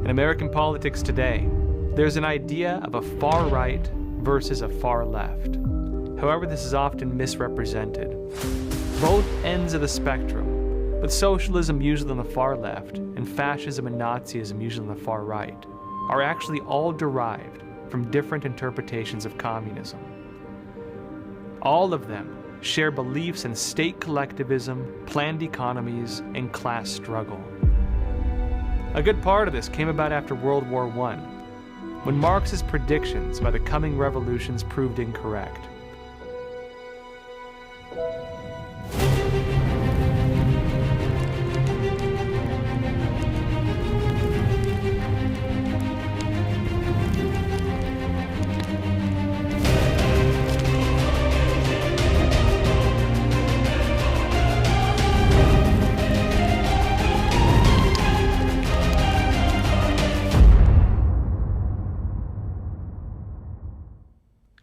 In American politics today, there's an idea of a far right versus a far left. However, this is often misrepresented. Both ends of the spectrum, with socialism usually on the far left and fascism and Nazism usually on the far right, are actually all derived from different interpretations of communism. All of them share beliefs in state collectivism, planned economies, and class struggle. A good part of this came about after World War I, when Marx's predictions about the coming revolutions proved incorrect.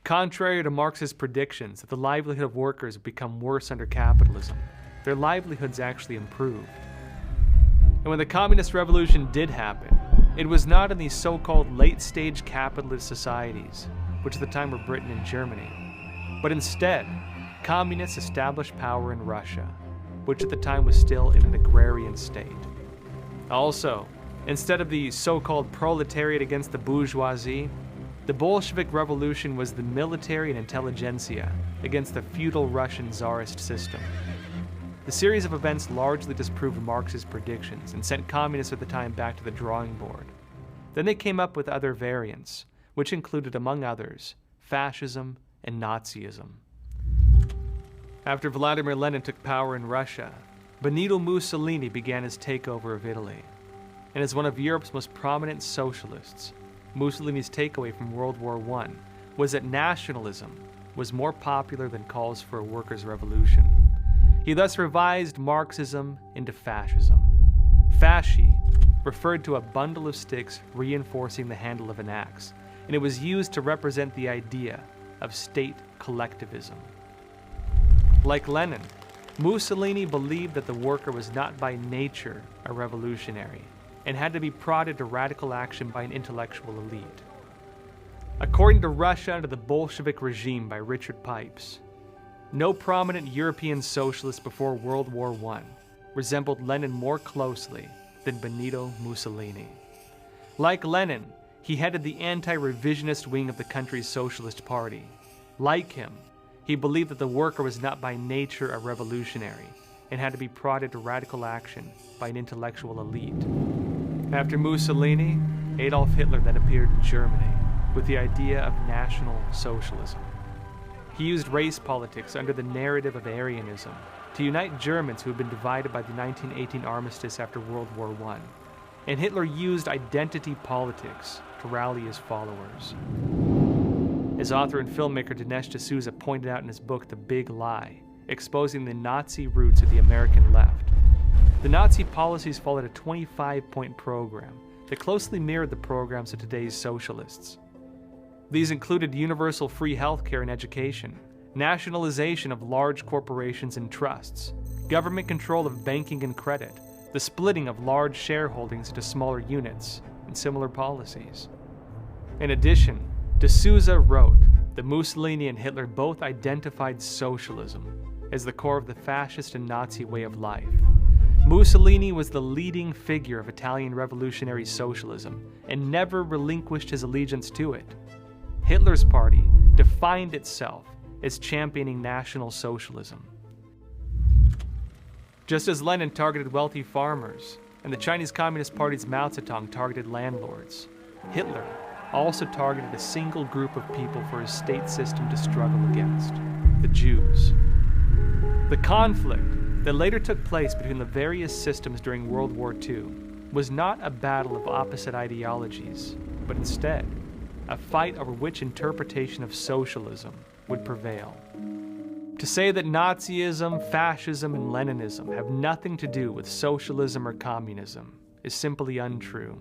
Contrary to Marx's predictions that the livelihood of workers would become worse under capitalism, their livelihoods actually improved. And when the communist revolution did happen, it was not in these so-called late-stage capitalist societies, which at the time were Britain and Germany, but instead, communists established power in Russia, which at the time was still in an agrarian state. Also, instead of the so-called proletariat against the bourgeoisie, the Bolshevik Revolution was the military and intelligentsia against the feudal Russian Tsarist system. The series of events largely disproved Marx's predictions and sent communists at the time back to the drawing board. Then they came up with other variants, which included, among others, fascism and Nazism. After Vladimir Lenin took power in Russia, Benito Mussolini began his takeover of Italy. And as one of Europe's most prominent socialists, Mussolini's takeaway from World War I was that nationalism was more popular than calls for a workers' revolution. He thus revised Marxism into fascism. Fasci referred to a bundle of sticks reinforcing the handle of an axe, and it was used to represent the idea of state collectivism. Like Lenin, Mussolini believed that the worker was not by nature a revolutionary, and had to be prodded to radical action by an intellectual elite. According to Russia under the Bolshevik regime by Richard Pipes, no prominent European socialist before World War I resembled Lenin more closely than Benito Mussolini. Like Lenin, he headed the anti-revisionist wing of the country's Socialist Party. Like him, he believed that the worker was not by nature a revolutionary and had to be prodded to radical action by an intellectual elite. After Mussolini, Adolf Hitler then appeared in Germany with the idea of National Socialism. He used race politics under the narrative of Aryanism to unite Germans who had been divided by the 1918 armistice after World War I, and Hitler used identity politics to rally his followers. As author and filmmaker Dinesh D'Souza pointed out in his book The Big Lie, exposing the Nazi roots of the American left, the Nazi policies followed a 25-point program that closely mirrored the programs of today's socialists. These included universal free healthcare and education, nationalization of large corporations and trusts, government control of banking and credit, the splitting of large shareholdings into smaller units, and similar policies. In addition, D'Souza wrote that Mussolini and Hitler both identified socialism as the core of the fascist and Nazi way of life. Mussolini was the leading figure of Italian revolutionary socialism and never relinquished his allegiance to it. Hitler's party defined itself as championing National Socialism. Just as Lenin targeted wealthy farmers and the Chinese Communist Party's Mao Zedong targeted landlords, Hitler also targeted a single group of people for his state system to struggle against: the Jews. The conflict that later took place between the various systems during World War II was not a battle of opposite ideologies, but instead a fight over which interpretation of socialism would prevail. To say that Nazism, fascism, and Leninism have nothing to do with socialism or communism is simply untrue.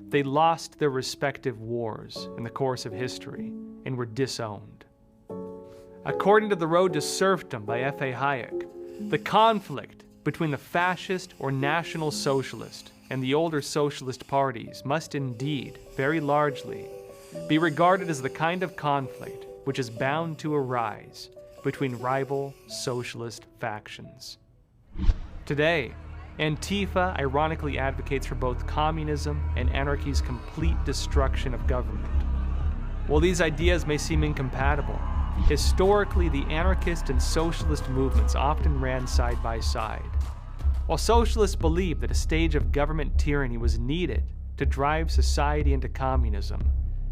They lost their respective wars in the course of history and were disowned. According to The Road to Serfdom by F.A. Hayek, the conflict between the fascist or National Socialist and the older socialist parties must indeed, very largely, be regarded as the kind of conflict which is bound to arise between rival socialist factions. Today, Antifa ironically advocates for both communism and anarchy's complete destruction of government. While these ideas may seem incompatible, historically the anarchist and socialist movements often ran side by side. While socialists believed that a stage of government tyranny was needed to drive society into communism,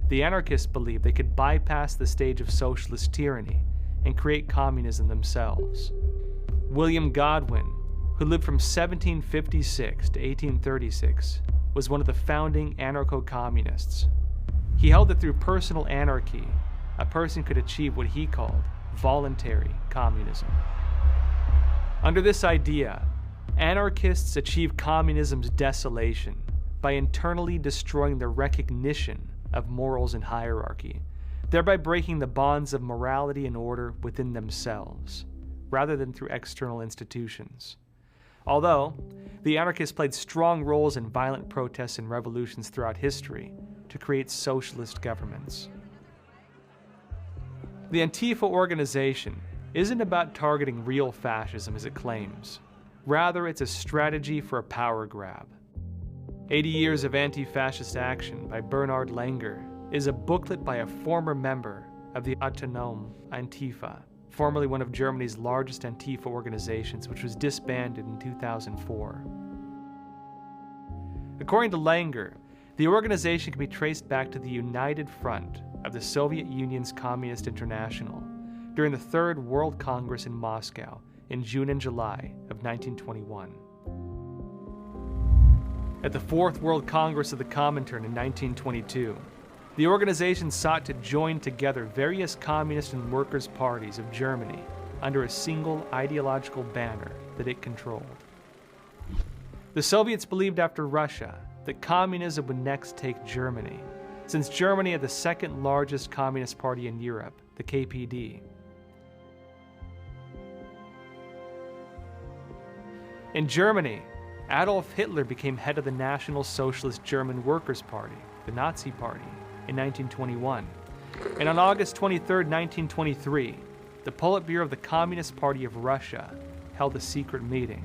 the anarchists believed they could bypass the stage of socialist tyranny and create communism themselves. William Godwin, who lived from 1756 to 1836, was one of the founding anarco-communists. He held that through personal anarchy, a person could achieve what he called voluntary communism. Under this idea, anarchists achieve communism's desolation by internally destroying the recognition of morals and hierarchy, thereby breaking the bonds of morality and order within themselves, rather than through external institutions. Although, the anarchists played strong roles in violent protests and revolutions throughout history to create socialist governments. The Antifa organization isn't about targeting real fascism as it claims. Rather, it's a strategy for a power grab. 80 Years of Anti-Fascist Action by Bernhard Langer is a booklet by a former member of the autonome Antifa, formerly one of Germany's largest Antifa organizations, which was disbanded in 2004. According to Langer, the organization can be traced back to the United Front of the Soviet Union's Communist International during the Third World Congress in Moscow in June and July of 1921. At the Fourth World Congress of the Comintern in 1922, the organization sought to join together various communist and workers' parties of Germany under a single ideological banner that it controlled. The Soviets believed after Russia that communism would next take Germany, since Germany had the second largest communist party in Europe, the KPD. In Germany, Adolf Hitler became head of the National Socialist German Workers' Party, the Nazi Party, in 1921. And on August 23, 1923, the Politburo of the Communist Party of Russia held a secret meeting.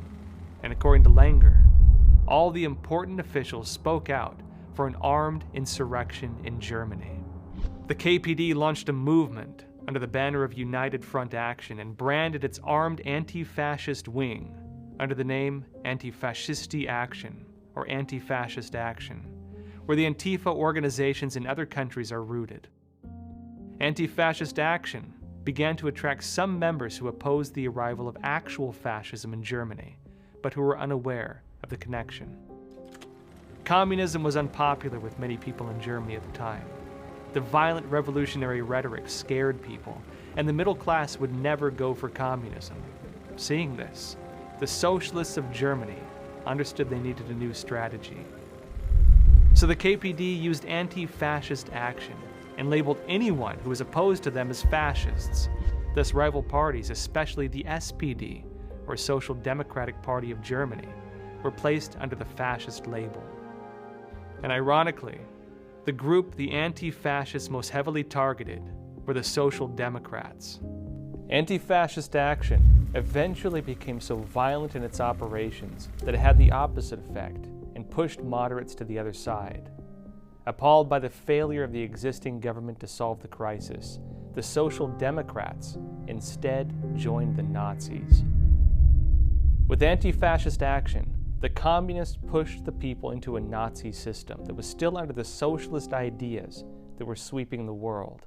And according to Langer, all the important officials spoke out for an armed insurrection in Germany. The KPD launched a movement under the banner of United Front Action and branded its armed anti-fascist wing under the name Antifascisti Action, or Anti-Fascist Action, where the Antifa organizations in other countries are rooted. Anti-Fascist Action began to attract some members who opposed the arrival of actual fascism in Germany, but who were unaware of the connection. Communism was unpopular with many people in Germany at the time. The violent revolutionary rhetoric scared people, and the middle class would never go for communism. Seeing this, the socialists of Germany understood they needed a new strategy. So the KPD used anti-fascist action and labeled anyone who was opposed to them as fascists. Thus rival parties, especially the SPD, or Social Democratic Party of Germany, were placed under the fascist label. And ironically, the group the anti-fascists most heavily targeted were the Social Democrats. Anti-fascist action eventually became so violent in its operations that it had the opposite effect and pushed moderates to the other side. Appalled by the failure of the existing government to solve the crisis, the Social Democrats instead joined the Nazis. With anti-fascist action, the communists pushed the people into a Nazi system that was still under the socialist ideas that were sweeping the world.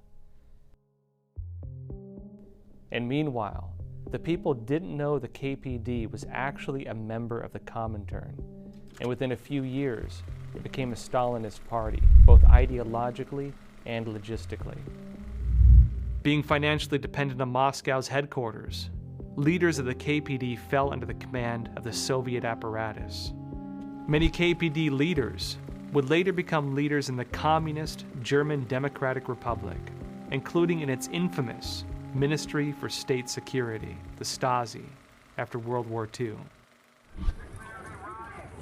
And meanwhile, the people didn't know the KPD was actually a member of the Comintern, and within a few years, it became a Stalinist party, both ideologically and logistically. Being financially dependent on Moscow's headquarters, leaders of the KPD fell under the command of the Soviet apparatus. Many KPD leaders would later become leaders in the communist German Democratic Republic, including in its infamous Ministry for State Security, the Stasi, after World War II.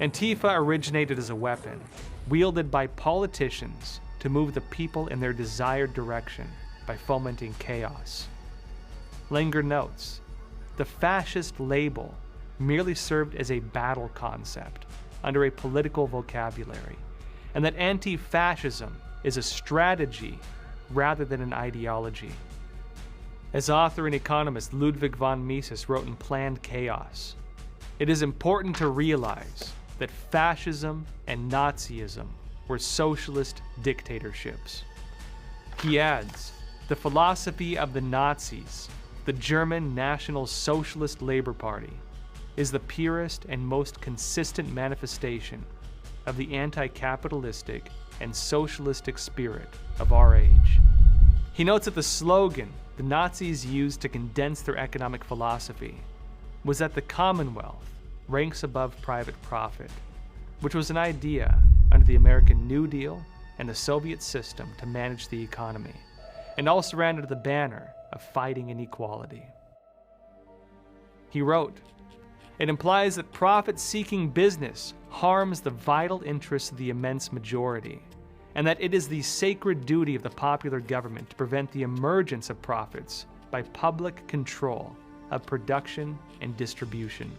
Antifa originated as a weapon, wielded by politicians to move the people in their desired direction by fomenting chaos. Langer notes, the fascist label merely served as a battle concept under a political vocabulary, and that anti-fascism is a strategy rather than an ideology. As author and economist Ludwig von Mises wrote in Planned Chaos, it is important to realize that fascism and Nazism were socialist dictatorships. He adds, the philosophy of the Nazis, the German National Socialist Labor Party, is the purest and most consistent manifestation of the anti-capitalistic and socialistic spirit of our age. He notes that the slogan the Nazis used to condense their economic philosophy was that the Commonwealth ranks above private profit, which was an idea under the American New Deal and the Soviet system to manage the economy, and also ran under the banner of fighting inequality. He wrote, it implies that profit-seeking business harms the vital interests of the immense majority, and that it is the sacred duty of the popular government to prevent the emergence of profits by public control of production and distribution.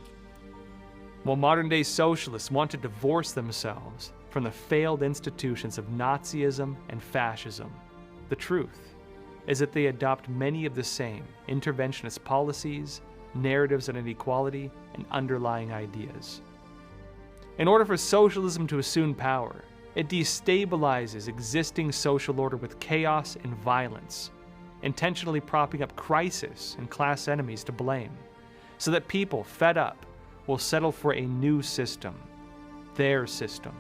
While modern-day socialists want to divorce themselves from the failed institutions of Nazism and fascism, the truth is that they adopt many of the same interventionist policies, narratives on inequality, and underlying ideas. In order for socialism to assume power, it destabilizes existing social order with chaos and violence, intentionally propping up crisis and class enemies to blame, so that people, fed up, will settle for a new system, their system.